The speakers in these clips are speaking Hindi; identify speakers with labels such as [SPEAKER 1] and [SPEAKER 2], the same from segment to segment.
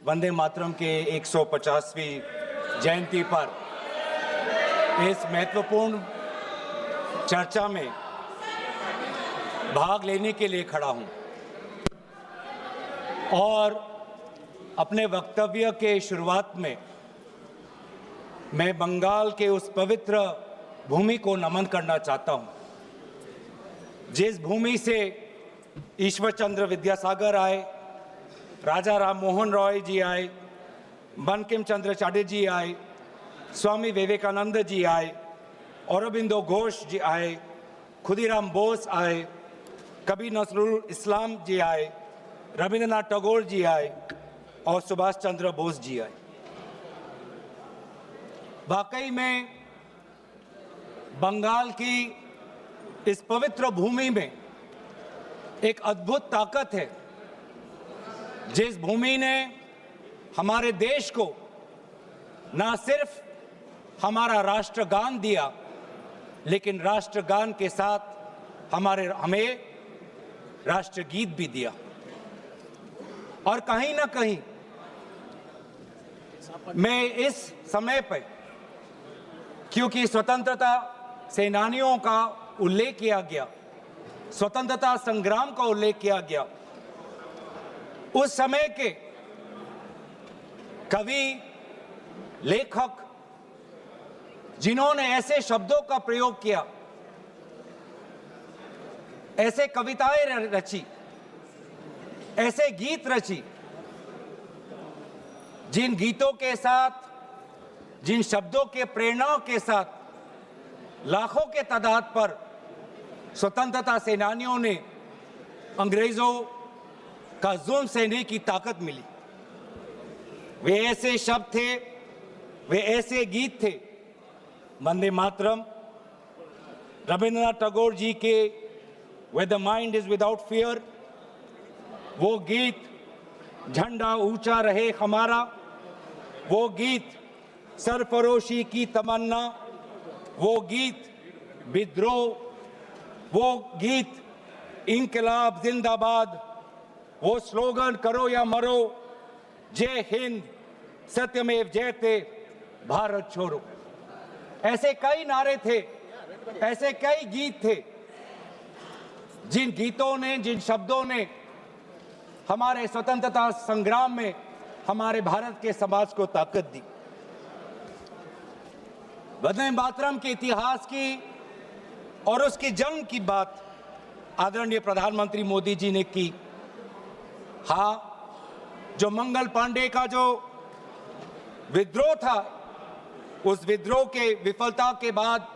[SPEAKER 1] वंदे मातरम के 150वीं जयंती पर इस महत्वपूर्ण चर्चा में भाग लेने के लिए खड़ा हूं और अपने वक्तव्य के शुरुआत में मैं बंगाल के उस पवित्र भूमि को नमन करना चाहता हूं जिस भूमि से ईश्वर चंद्र विद्यासागर आए, राजा राम मोहन रॉय जी आए, बंकिम चंद्र चटर्जी आए, स्वामी विवेकानंद जी आए, अरबिंदो घोष जी आए, खुदीराम बोस आए, कबीर नजरुल इस्लाम जी आए, रविंद्रनाथ टैगोर जी आए और सुभाष चंद्र बोस जी आए। वाकई में बंगाल की इस पवित्र भूमि में एक अद्भुत ताकत है जिस भूमि ने हमारे देश को न सिर्फ हमारा राष्ट्रगान दिया लेकिन राष्ट्रगान के साथ हमें राष्ट्रगीत भी दिया। और कहीं ना कहीं मैं इस समय पर, क्योंकि स्वतंत्रता सेनानियों का उल्लेख किया गया, स्वतंत्रता संग्राम का उल्लेख किया गया, उस समय के कवि, लेखक जिन्होंने ऐसे शब्दों का प्रयोग किया, ऐसे कविताएं रची, ऐसे गीत रची, जिन गीतों के साथ, जिन शब्दों के प्रेरणाओं के साथ लाखों के तादाद पर स्वतंत्रता सेनानियों ने अंग्रेजों का जुल्म सहने की ताकत मिली। वे ऐसे शब्द थे, वे ऐसे गीत थे, वंदे मातरम, रविंद्रनाथ टैगोर जी के Where the mind is without fear, वो गीत झंडा ऊंचा रहे हमारा, वो गीत सरफरोशी की तमन्ना, वो गीत विद्रोह, वो गीत इंकलाब जिंदाबाद, वो स्लोगन करो या मरो, जय हिंद, सत्यमेव जयते, भारत छोड़ो। ऐसे कई नारे थे, ऐसे कई गीत थे जिन गीतों ने, जिन शब्दों ने हमारे स्वतंत्रता संग्राम में हमारे भारत के समाज को ताकत दी। वंदे मातरम के इतिहास की और उसके जन्म की बात आदरणीय प्रधानमंत्री मोदी जी ने की। हाँ, जो मंगल पांडे का जो विद्रोह था, उस विद्रोह के विफलता के बाद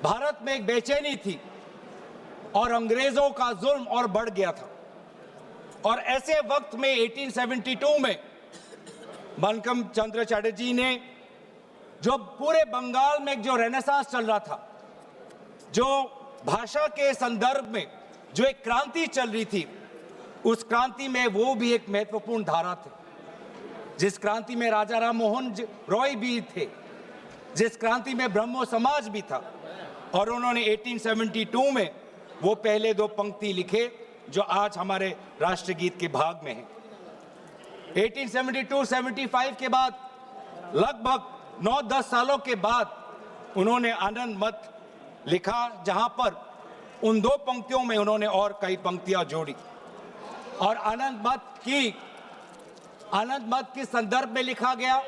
[SPEAKER 1] भारत में एक बेचैनी थी और अंग्रेजों का जुल्म और बढ़ गया था। और ऐसे वक्त में 1872 में बंकिम चंद्र चटर्जी ने, जो पूरे बंगाल में जो रेनेसांस चल रहा था, जो भाषा के संदर्भ में जो एक क्रांति चल रही थी, उस क्रांति में वो भी एक महत्वपूर्ण धारा थे। जिस क्रांति में राजा राम मोहन रॉय भी थे, जिस क्रांति में ब्रह्मो समाज भी था, और उन्होंने 1872 में वो पहले दो पंक्ति लिखे जो आज हमारे राष्ट्रगीत के भाग में हैं। 1872-75 के बाद लगभग 9-10 सालों के बाद उन्होंने आनंद मत लिखा, जहां पर उन दो पंक्तियों में उन्होंने और कई पंक्तियां जोड़ी। और आनंद मत के संदर्भ में लिखा गया,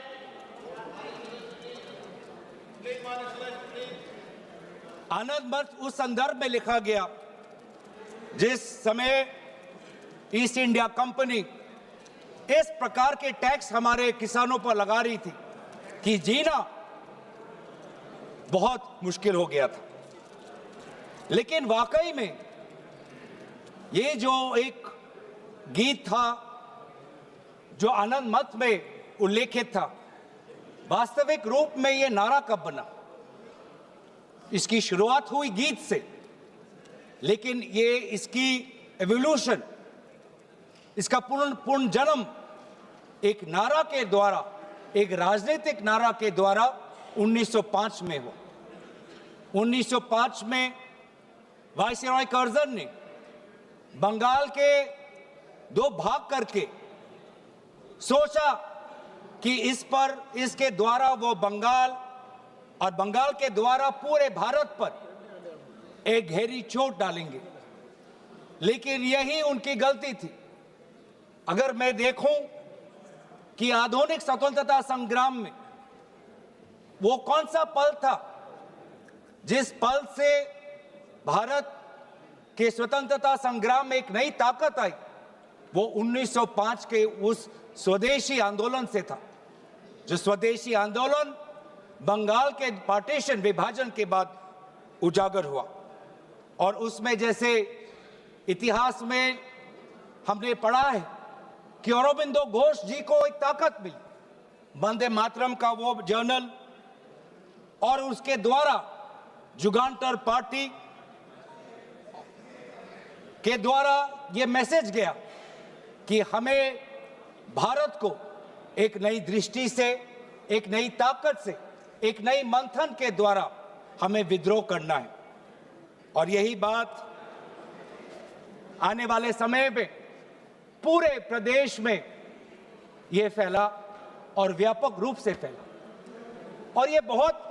[SPEAKER 1] आनंद मत उस संदर्भ में लिखा गया जिस समय ईस्ट इंडिया कंपनी इस प्रकार के टैक्स हमारे किसानों पर लगा रही थी कि जीना बहुत मुश्किल हो गया था। लेकिन वाकई में ये जो एक गीत था, जो आनंद मत में उल्लेखित था, वास्तविक रूप में ये नारा कब बना? इसकी शुरुआत हुई गीत से, लेकिन ये इसकी एवोल्यूशन, इसका पूर्ण जन्म एक नारा के द्वारा, एक राजनीतिक नारा के द्वारा 1905 में हुआ। 1905 में वायसरॉय कर्जन ने बंगाल के दो भाग करके सोचा कि इसके द्वारा वो बंगाल और बंगाल के द्वारा पूरे भारत पर एक गहरी चोट डालेंगे, लेकिन यही उनकी गलती थी। अगर मैं देखूं कि आधुनिक स्वतंत्रता संग्राम में वो कौन सा पल था जिस पल से भारत के स्वतंत्रता संग्राम में एक नई ताकत आई, वो 1905 के उस स्वदेशी आंदोलन से था। जो स्वदेशी आंदोलन बंगाल के पार्टीशन विभाजन के बाद उजागर हुआ, और उसमें जैसे इतिहास में हमने पढ़ा है कि अरबिंदो घोष जी को एक ताकत मिली, वंदे मातरम का वो जर्नल, और उसके द्वारा जुगांतर पार्टी के द्वारा ये मैसेज गया कि हमें भारत को एक नई दृष्टि से, एक नई ताकत से, एक नई मंथन के द्वारा हमें विद्रोह करना है। और यही बात आने वाले समय में पूरे प्रदेश में ये फैला और व्यापक रूप से फैला। और ये बहुत,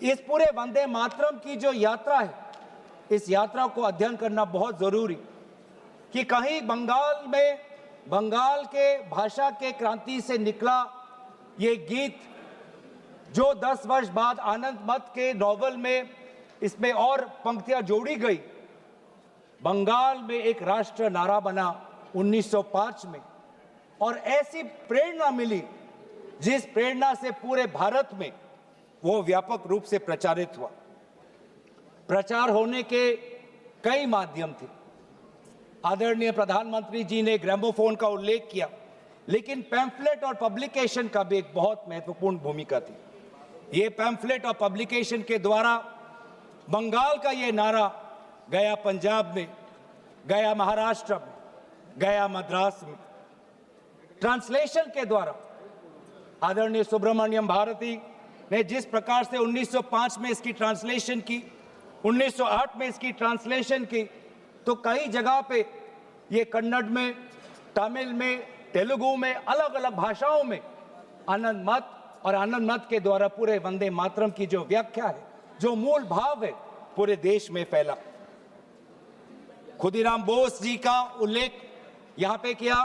[SPEAKER 1] इस पूरे वंदे मातरम की जो यात्रा है, इस यात्रा को अध्ययन करना बहुत जरूरी, कि कहीं बंगाल के भाषा के क्रांति से निकला ये गीत, जो 10 वर्ष बाद आनंद मत के नॉवल में इसमें और पंक्तियां जोड़ी गई, बंगाल में एक राष्ट्र नारा बना 1905 में, और ऐसी प्रेरणा मिली जिस प्रेरणा से पूरे भारत में वो व्यापक रूप से प्रचारित हुआ। प्रचार होने के कई माध्यम थे। आदरणीय प्रधानमंत्री जी ने ग्रामोफोन का उल्लेख किया, लेकिन पैम्फलेट और पब्लिकेशन का भी एक बहुत महत्वपूर्ण भूमिका थी। ये पैम्फलेट और पब्लिकेशन के द्वारा बंगाल का ये नारा गया पंजाब में, गया महाराष्ट्र में, गया मद्रास में। ट्रांसलेशन के द्वारा आदरणीय सुब्रमण्यम भारती ने जिस प्रकार से 1905 में इसकी ट्रांसलेशन की, 1908 में इसकी ट्रांसलेशन की, तो कई जगह पे ये कन्नड़ में, तमिल में, तेलुगु में, अलग अलग भाषाओं में आनंद मत और आनंद मत के द्वारा पूरे वंदे मातरम की जो व्याख्या है, जो मूल भाव है, पूरे देश में फैला। खुदीराम बोस जी का उल्लेख यहां पे किया।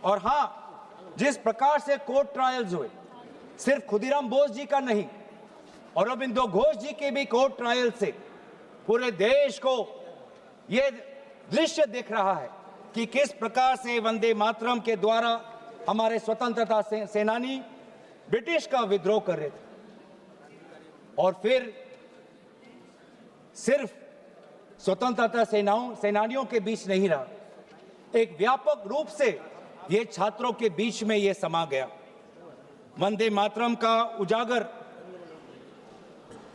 [SPEAKER 1] और हां, जिस प्रकार से कोर्ट ट्रायल्स हुए, सिर्फ खुदीराम बोस जी का नहीं, अरबिंदो घोष जी के भी कोर्ट ट्रायल से पूरे देश को यह दृश्य दिख रहा है कि किस प्रकार से वंदे मातरम के द्वारा हमारे स्वतंत्रता सेनानी ब्रिटिश का विद्रोह कर रहे थे। और फिर सिर्फ स्वतंत्रता सेनानियों के बीच नहीं रहा, एक व्यापक रूप से ये छात्रों के बीच में ये समा गया। वंदे मातरम का उजागर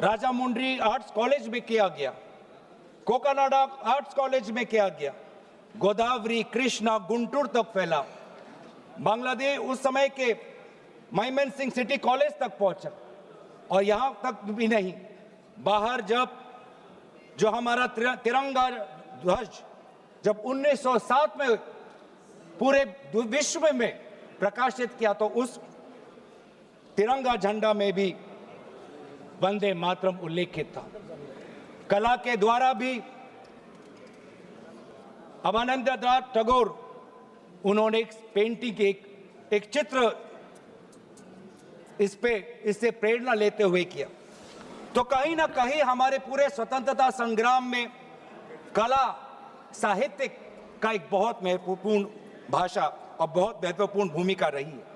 [SPEAKER 1] राजामुंड्री आर्ट्स कॉलेज में किया गया, कोकानाडा आर्ट्स कॉलेज में किया गया, गोदावरी, कृष्णा, गुंटूर तक फैला, बांग्लादेश उस समय के मैमन सिंह सिटी कॉलेज तक पहुंचा। और यहां तक भी नहीं, बाहर जब जो हमारा तिरंगा ध्वज जब 1907 में पूरे विश्व में प्रकाशित किया, तो उस तिरंगा झंडा में भी वंदे मातरम उल्लेखित था। कला के द्वारा भी अवनींद्रनाथ टैगोर, उन्होंने एक पेंटिंग, एक चित्र इससे प्रेरणा लेते हुए किया। तो कहीं ना कहीं हमारे पूरे स्वतंत्रता संग्राम में कला, साहित्य का एक बहुत महत्वपूर्ण भाषा और बहुत महत्वपूर्ण भूमिका रही है।